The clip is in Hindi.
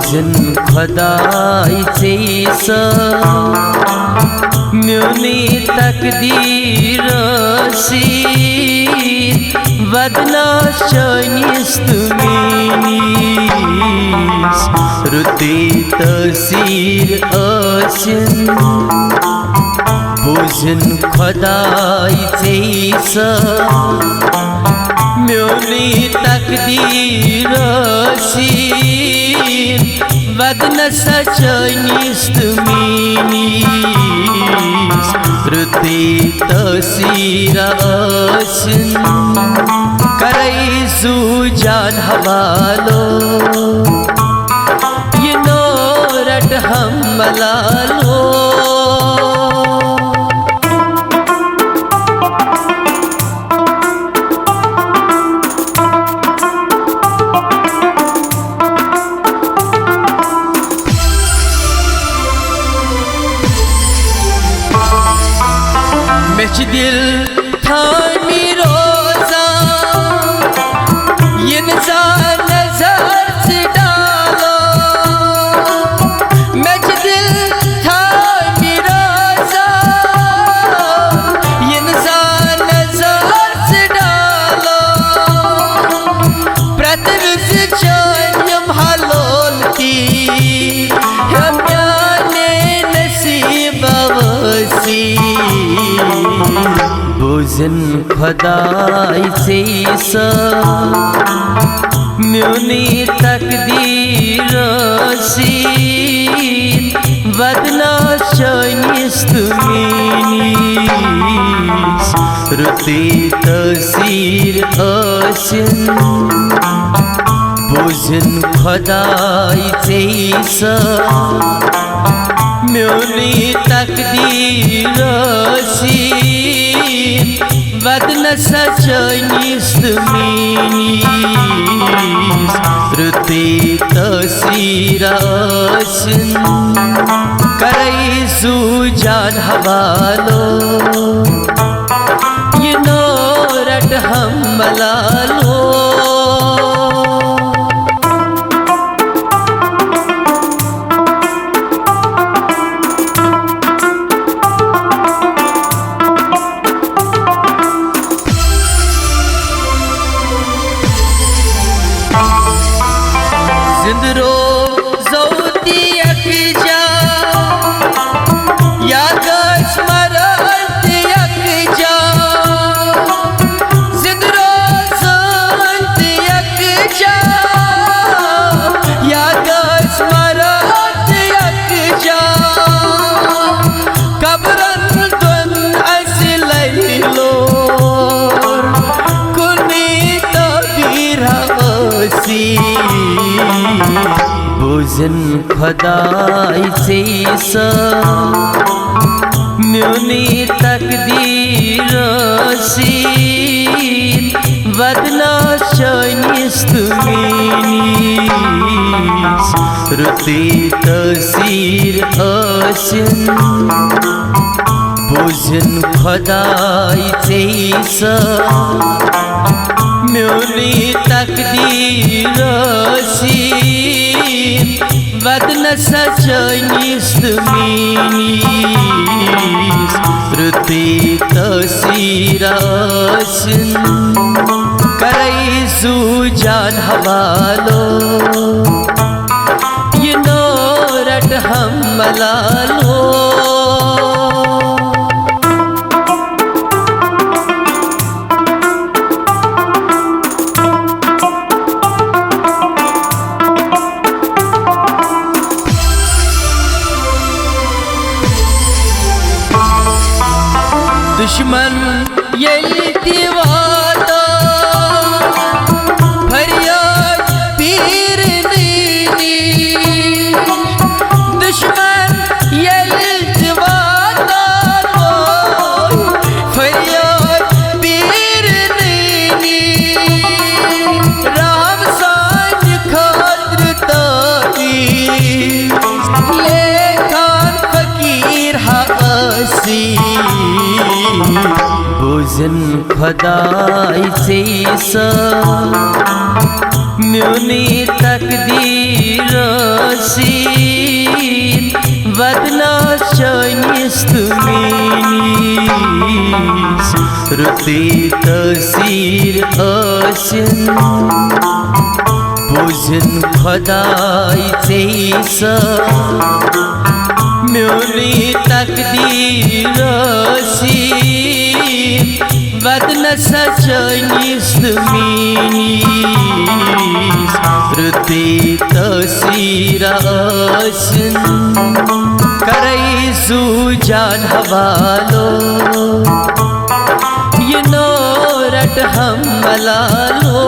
बोझन खुदाई से म्यूनी तकदीर सी वदना शनिस तुमीनीस रुते तसीर आसिन बोझन खुदाई से म्यूनी तकदीर सी वदन सचनिस तुमीनीस रुते तसीर आसिन करैसु जान हवालो ये नोरट हम मलालो मेच दिल थामी रोजा ये नजर से डालो मेच दिल थामी रोजा ये नजर से डालो प्रतिविज चन्यम हालोल की हमयाने नसीब वसी बोझन खुदाई से म्यूनी तकदीर सी वदना शनिस तुमीनीस रुते तसीर आसिन बोझन खुदाई से म्यूनी तकदीर सी वदन सचनिस तुमीनीस रुते तसीर आसिन करैसु जान हवालो ये नोरट हम मलालो जिंदरो ज़ौती अकजा या गस्मरत अकजा जिंदरो ज़ौती अकजा या गस्मरत अकजा कब्रन दुन असलैलो कुनी तबीरा सी बोझन खुदाई से म्यूनी तकदीर सी वदना शनिस तुमीनीस रुते तसीर आसिन बोझन खुदाई से म्यूनी तकदीर सी वदन सचनिस तुमीनीस रुते तसीर आसिन करैसु जान हवालो ये नोरट हम मलालो दुश्मन यल्ति वादा फरियाद पीर नीनी दुश्मन यल्ति वादा फरियाद पीर नीनी राम साज खातिर ताई लेखान फकीर हासी बोझन खुदाई से म्यूनी तकदीर Rasin Vadna Shaynistuminis Ruti tasir asin Buzin Khodai Tesa Myoni takdir Rasin Vadna Shaynistuminis Ruti tasir asin Karai sujan havalo Ye norat ham malalo